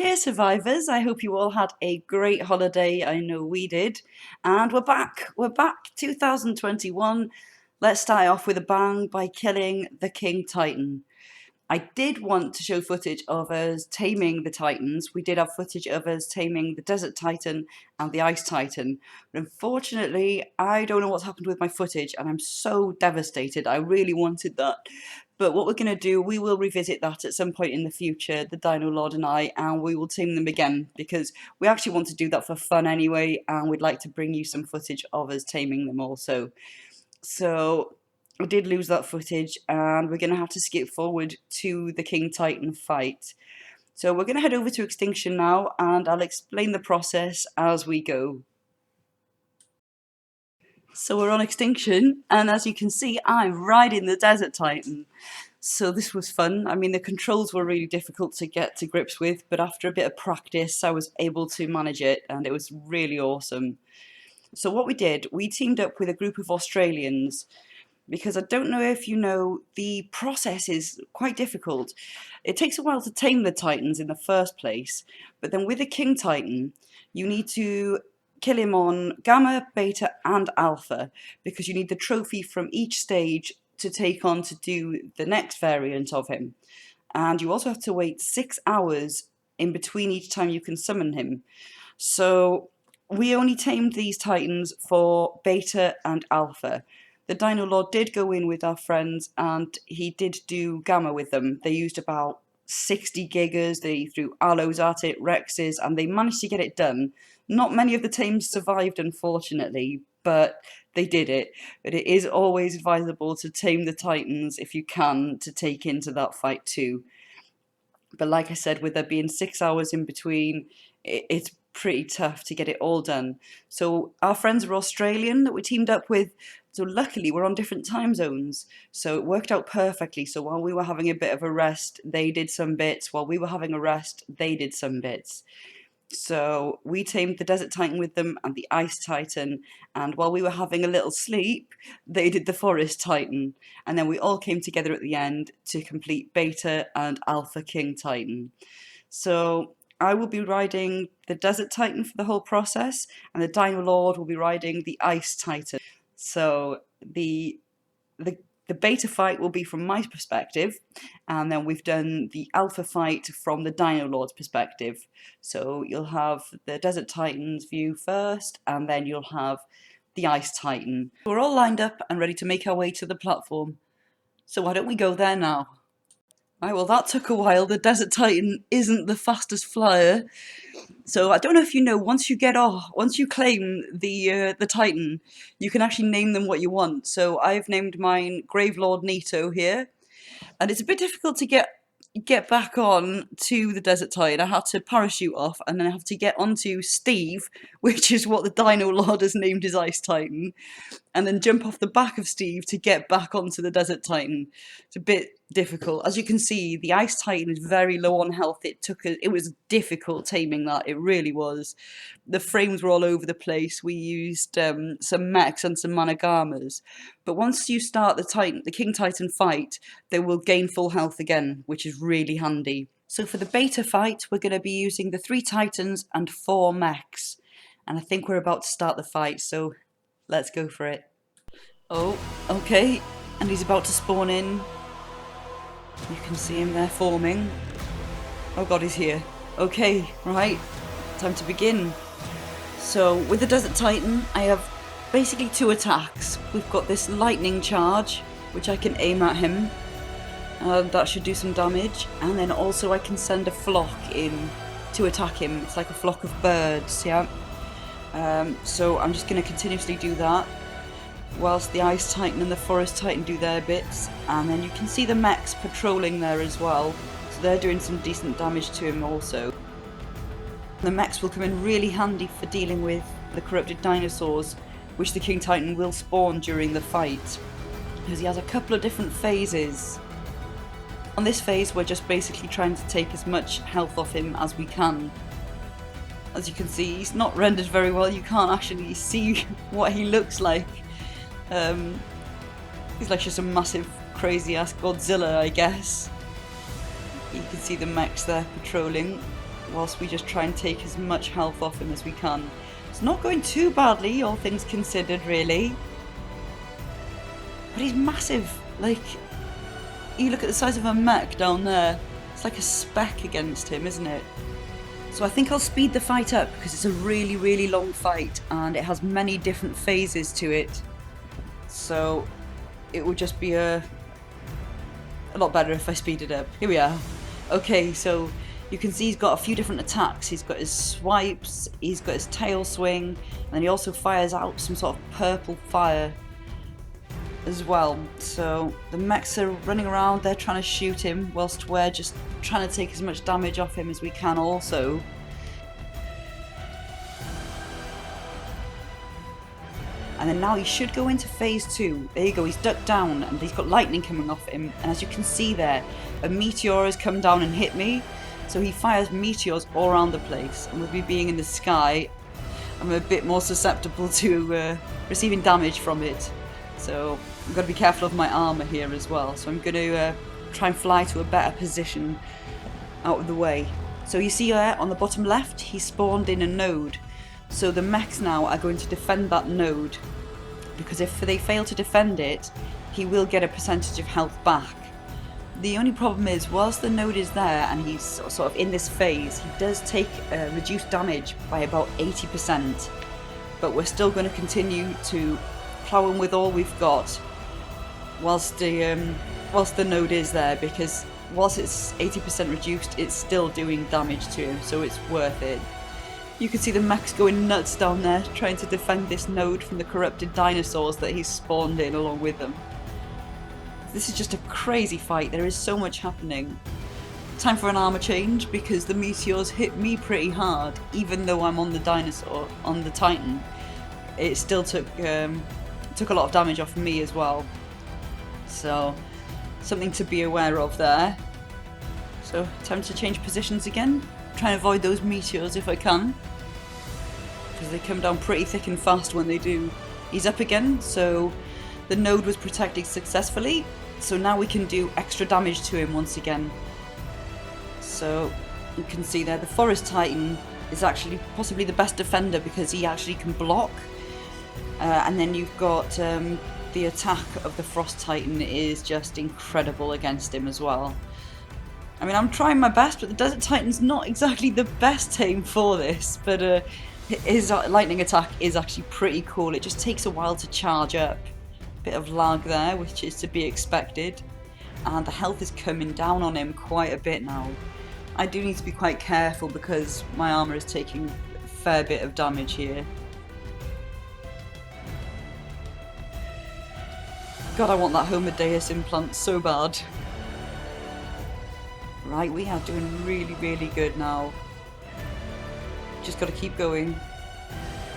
there, survivors. I hope you all had a great holiday. I know we did. And we're back. We're back 2021. Let's start off with a bang by killing the King Titan. I did want to show footage of us taming the Titans. We did have footage of us taming the Desert Titan and the Ice Titan. But unfortunately, I don't know what's happened with my footage and I'm so devastated. I really wanted that. But what we're going to do, we will revisit that at some point in the future, the Dino Lord and I, and we will tame them again because we actually want to do that for fun anyway, and we'd like to bring you some footage of us taming them also. So I did lose that footage and we're going to have to skip forward to the King Titan fight. So we're going to head over to Extinction now and I'll explain the process as we go. So we're on Extinction and as you can see I'm riding the Desert Titan. So this was fun. I mean the controls were really difficult to get to grips with, but after a bit of practice I was able to manage it and it was really awesome. So what we did, we teamed up with a group of Australians because I don't know if you know, the process is quite difficult. It takes a while to tame the Titans in the first place, but then with the King Titan, you need to kill him on Gamma, Beta and Alpha, because you need the trophy from each stage to take on to do the next variant of him. And you also have to wait 6 hours in between each time you can summon him. So we only tamed these Titans for Beta and Alpha. The Dino Lord did go in with our friends and he did do Gamma with them. They used about 60 gigas, they threw aloes at it, Rexes, and they managed to get it done. Not many of the tames survived, unfortunately, but they did it. But it is always advisable to tame the Titans if you can, to take into that fight too. But like I said, with there being 6 hours in between, it's pretty tough to get it all done. So our friends are Australian that we teamed up with, so luckily we're on different time zones, so it worked out perfectly. So while we were having a bit of a rest, they did some bits. While we were having a rest, they did some bits. So we tamed the Desert Titan with them and the Ice Titan, and while we were having a little sleep, they did the Forest Titan, and then we all came together at the end to complete Beta and Alpha King Titan. So I will be riding the Desert Titan for the whole process, and the Dino Lord will be riding the Ice Titan. So the Beta fight will be from my perspective, and then we've done the Alpha fight from the Dino Lord's perspective. So you'll have the Desert Titan's view first, and then you'll have the Ice Titan. We're all lined up and ready to make our way to the platform. So why don't we go there now? Right, well that took a while. The Desert Titan isn't the fastest flyer. So I don't know if you know, once you claim the Titan, you can actually name them what you want. So I've named mine Gravelord Nito here, and it's a bit difficult to get back on to the Desert Titan. I had to parachute off and then I have to get onto Steve, which is what the Dino Lord has named his Ice Titan, and then jump off the back of Steve to get back onto the Desert Titan. It's a bit difficult. As you can see, the Ice Titan is very low on health. It was difficult taming that, it really was. The frames were all over the place. We used some mechs and some Managamas. But once you start the King Titan fight, they will gain full health again, which is really handy. So for the Beta fight, we're going to be using the 3 Titans and 4 mechs. And I think we're about to start the fight, so let's go for it. Oh, okay, and he's about to spawn in. You can see him there forming. Oh god, he's here. Okay, right, time to begin. So with the Desert Titan, I have basically 2 attacks. We've got this lightning charge, which I can aim at him. That should do some damage. And then also I can send a flock in to attack him. It's like a flock of birds, yeah? So I'm just going to continuously do that, whilst the Ice Titan and the Forest Titan do their bits, and then you can see the mechs patrolling there as well, so they're doing some decent damage to him also. The mechs will come in really handy for dealing with the corrupted dinosaurs, which the King Titan will spawn during the fight, because he has a couple of different phases. On this phase we're just basically trying to take as much health off him as we can. As you can see, he's not rendered very well, you can't actually see what he looks like. He's like just a massive crazy ass Godzilla, I guess. You can see the mechs there patrolling. whilst we just try and take as much health off him as we can. It's not going too badly, all things considered, really. But he's massive. Like, you look at the size of a mech down there. It's like a speck against him, isn't it? So I think I'll speed the fight up because it's a really, really long fight and it has many different phases to it. So it would just be a lot better if I speed it up. Here we are. Okay, so you can see he's got a few different attacks. He's got his swipes, he's got his tail swing, and then he also fires out some sort of purple fire as well. So the mechs are running around, they're trying to shoot him, whilst we're just trying to take as much damage off him as we can also. And then now he should go into phase 2. There you go, he's ducked down and he's got lightning coming off him. And as you can see there, a meteor has come down and hit me. So he fires meteors all around the place. And with me being in the sky, I'm a bit more susceptible to receiving damage from it. So I've got to be careful of my armour here as well. So I'm going to try and fly to a better position out of the way. So you see there on the bottom left, he spawned in a node. So the mechs now are going to defend that node, because if they fail to defend it, he will get a percentage of health back. The only problem is, whilst the node is there and he's sort of in this phase, he does take reduced damage by about 80%. But we're still going to continue to plough him with all we've got whilst the node is there, because whilst it's 80% reduced, it's still doing damage to him, so it's worth it. You can see the mechs going nuts down there, trying to defend this node from the corrupted dinosaurs that he's spawned in along with them. This is just a crazy fight, there is so much happening. Time for an armour change, because the meteors hit me pretty hard, even though I'm on the dinosaur, on the Titan. It still took a lot of damage off me as well. So, something to be aware of there. So, time to change positions again. Try and avoid those meteors if I can, because they come down pretty thick and fast when they do. He's up again, so the node was protected successfully, so now we can do extra damage to him once again. So you can see there the Forest Titan is actually possibly the best defender because he actually can block, and then you've got the attack of the Frost Titan is just incredible against him as well. I mean, I'm trying my best, but the Desert Titan's not exactly the best tame for this, but his lightning attack is actually pretty cool. It just takes a while to charge up. Bit of lag there, which is to be expected. And the health is coming down on him quite a bit now. I do need to be quite careful because my armour is taking a fair bit of damage here. God, I want that Homodeus implant so bad. Right, we are doing really, really good now. Just got to keep going.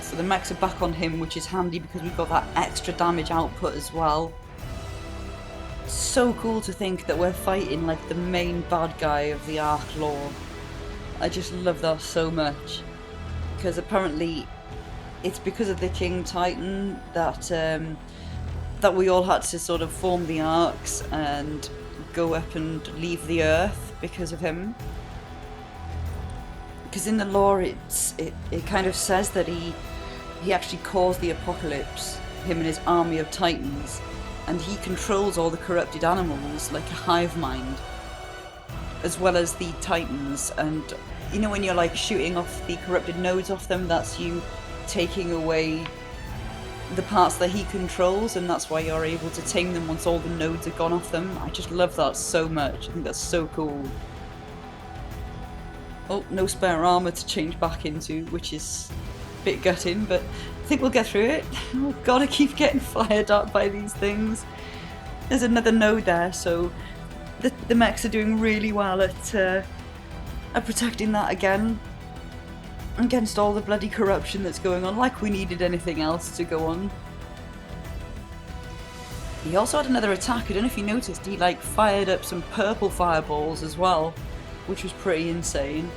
So the mechs are back on him, which is handy because we've got that extra damage output as well. So cool to think that we're fighting like the main bad guy of the ARK lore. I just love that so much. Because apparently it's because of the King Titan that that we all had to sort of form the ARKs and go up and leave the Earth because of him. Because in the lore it kind of says that he actually caused the apocalypse, him and his army of Titans, and he controls all the corrupted animals like a hive mind, as well as the Titans. And you know when you're like shooting off the corrupted nodes off them, that's you taking away the parts that he controls, and that's why you're able to tame them once all the nodes are gone off them. I just love that so much. I think that's so cool. Oh, no spare armour to change back into, which is a bit gutting, but I think we'll get through it. Oh god, I keep getting fired at by these things. There's another node there, so the mechs are doing really well at protecting that again. Against all the bloody corruption that's going on, like we needed anything else to go on. He also had another attack, I don't know if you noticed, he like fired up some purple fireballs as well, which was pretty insane.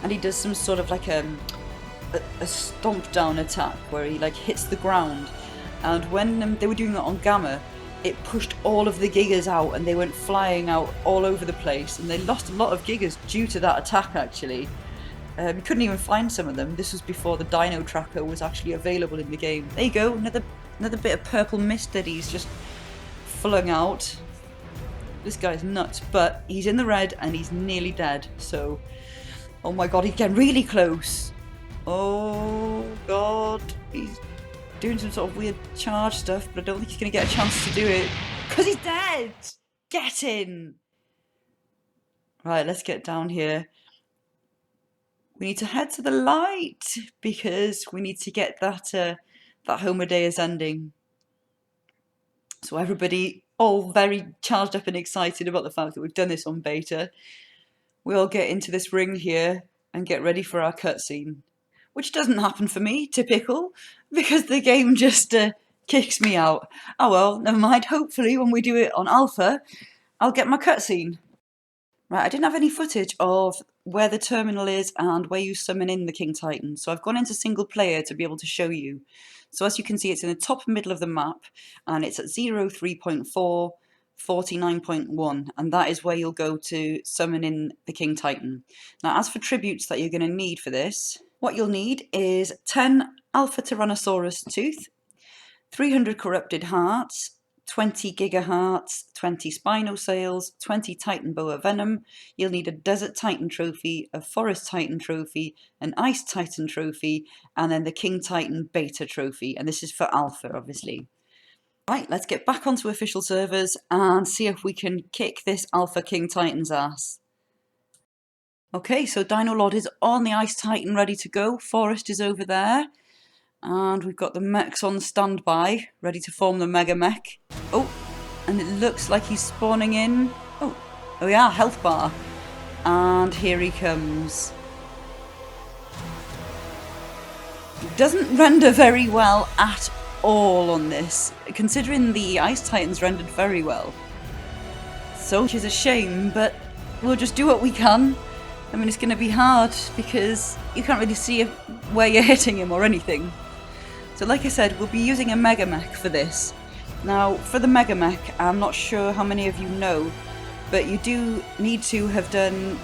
And he does some sort of like a stomp down attack where he like hits the ground, and when they were doing that on Gamma, it pushed all of the gigas out and they went flying out all over the place, and they lost a lot of gigas due to that attack actually. You couldn't even find some of them. This was before the dino tracker was actually available in the game. There you go, another bit of purple mist that he's just flung out. This guy's nuts, but he's in the red and he's nearly dead, so... Oh my god, he's getting really close. Oh god, he's doing some sort of weird charge stuff, but I don't think he's going to get a chance to do it. Because he's dead! Get in! Right, let's get down here. We need to head to the light, because we need to get that Homer Deus ending. So everybody, all very charged up and excited about the fact that we've done this on beta. We all get into this ring here and get ready for our cutscene. Which doesn't happen for me, typical, because the game just kicks me out. Oh well, never mind. Hopefully when we do it on alpha, I'll get my cutscene. Right, I didn't have any footage of where the terminal is and where you summon in the King Titan, so I've gone into single player to be able to show you. So as you can see, it's in the top middle of the map, and it's at 03.4, 49.1, and that is where you'll go to summon in the King Titan. Now, as for tributes that you're going to need for this, what you'll need is 10 Alpha Tyrannosaurus tooth, 300 corrupted hearts, 20 gigahearts, 20 spinosaurs, 20 titan boa venom. You'll need a desert titan trophy, a forest titan trophy, an ice titan trophy, and then the King Titan beta trophy. And this is for alpha, obviously. Right, let's get back onto official servers and see if we can kick this alpha King Titan's ass. Okay, so Dino Lord is on the ice titan ready to go. Forest is over there. And we've got the mechs on standby, ready to form the mega mech. Oh, and it looks like he's spawning in. Oh yeah, health bar. And here he comes. It doesn't render very well at all on this, considering the Ice Titans rendered very well. So, which is a shame, but we'll just do what we can. I mean, it's going to be hard because you can't really see where you're hitting him or anything. So like I said, we'll be using a Mega Mech for this. Now, for the Mega Mech, I'm not sure how many of you know, but you do need to have done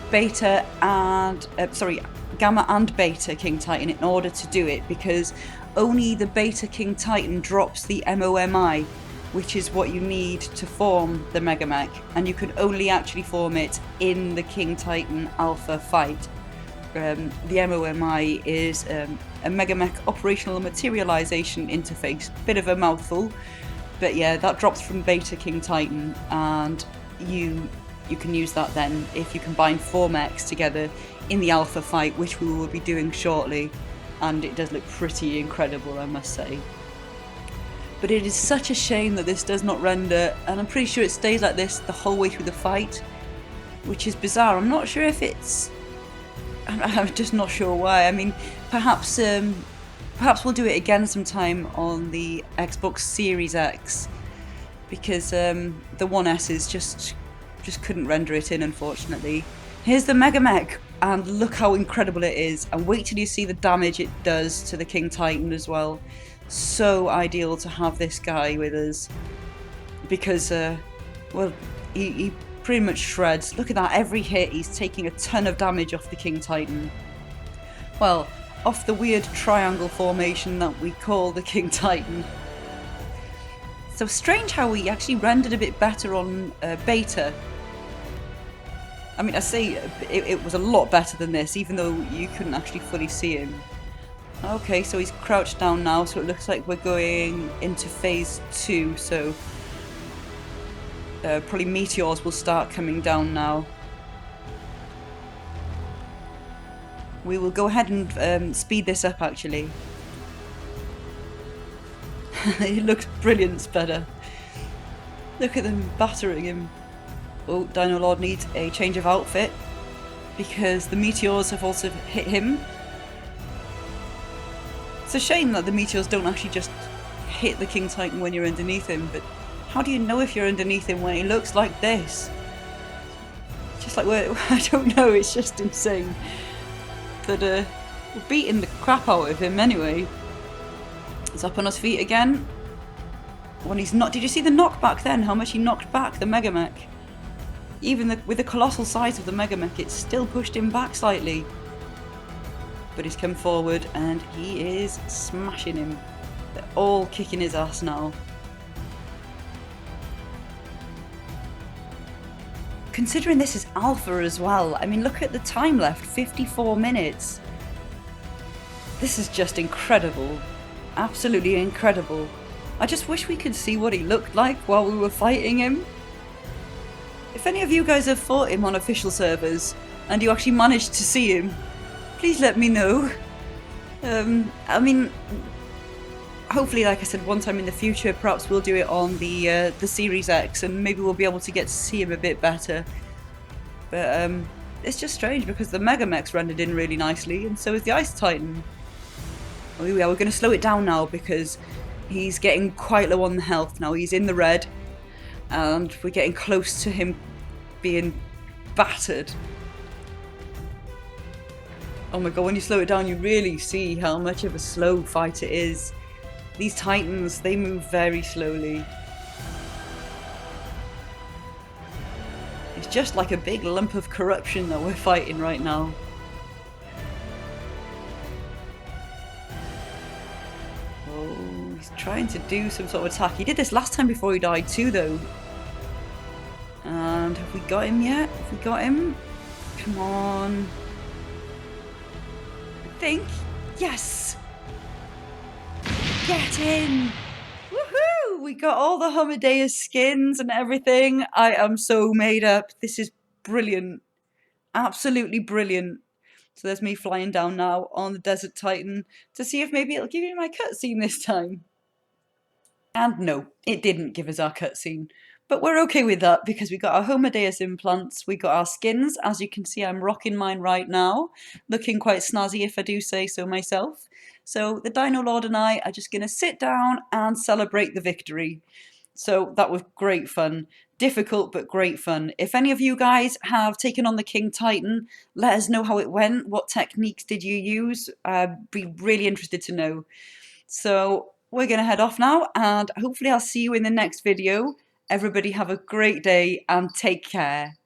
Beta and, Gamma and Beta King Titan in order to do it, because only the Beta King Titan drops the MOMI, which is what you need to form the Mega Mech, and you can only actually form it in the King Titan Alpha fight. The MOMI is a Mega Mech operational materialization interface. Bit of a mouthful, but yeah, that drops from Beta King Titan, and you can use that then if you combine 4 mechs together in the Alpha fight, which we will be doing shortly, and it does look pretty incredible, I must say. But it is such a shame that this does not render, and I'm pretty sure it stays like this the whole way through the fight, which is bizarre. I'm not sure if it's... I'm just not sure why. I mean, perhaps we'll do it again sometime on the Xbox Series X, because the One S's just couldn't render it in, unfortunately. Here's the Mega Mech, and look how incredible it is, and wait till you see the damage it does to the King Titan as well. So ideal to have this guy with us, because well, he pretty much shreds. Look at that, every hit he's taking a ton of damage off the King Titan. Well, off the weird triangle formation that we call the King Titan. So strange how we actually rendered a bit better on beta. I mean, I say it was a lot better than this, even though you couldn't actually fully see him. Okay, so he's crouched down now, so it looks like we're going into phase 2, so probably meteors will start coming down now. We will go ahead and speed this up, actually. It looks brilliant, Spedder. Look at them battering him. Oh, Dino Lord needs a change of outfit, because the meteors have also hit him. It's a shame that the meteors don't actually just hit the King Titan when you're underneath him, but how do you know if you're underneath him when he looks like this? Just like, I don't know, it's just insane. But we're beating the crap out of him anyway. He's up on his feet again. when he's not. Did you see the knockback then? How much he knocked back the Megamech? Even with the colossal size of the Megamech, it still pushed him back slightly. But he's come forward and he is smashing him. They're all kicking his ass now. Considering this is alpha as well, I mean, look at the time left, 54 minutes. This is just incredible. Absolutely incredible. I just wish we could see what he looked like while we were fighting him. If any of you guys have fought him on official servers and you actually managed to see him, please let me know. I mean, hopefully, like I said, one time in the future, perhaps we'll do it on the Series X, and maybe we'll be able to get to see him a bit better. But it's just strange because the Megamech's rendered in really nicely, and so is the Ice Titan. Oh yeah, we're going to slow it down now because he's getting quite low on the health now. He's in the red, and we're getting close to him being battered. Oh my god, when you slow it down, you really see how much of a slow fight it is. These Titans, they move very slowly. It's just like a big lump of corruption that we're fighting right now. Oh, he's trying to do some sort of attack. He did this last time before he died too, though. And have we got him yet? Have we got him? Come on. I think. Yes! Get in! Woohoo! We got all the Amadeus skins and everything. I am so made up. This is brilliant. Absolutely brilliant. So there's me flying down now on the Desert Titan to see if maybe it'll give me my cutscene this time. And no, it didn't give us our cutscene. But we're okay with that because we got our Homodeus implants, we got our skins. As you can see, I'm rocking mine right now. Looking quite snazzy if I do say so myself. So the Dino Lord and I are just going to sit down and celebrate the victory. So that was great fun. Difficult, but great fun. If any of you guys have taken on the King Titan, let us know how it went. What techniques did you use? I'd be really interested to know. So we're going to head off now, and hopefully I'll see you in the next video. Everybody have a great day and take care.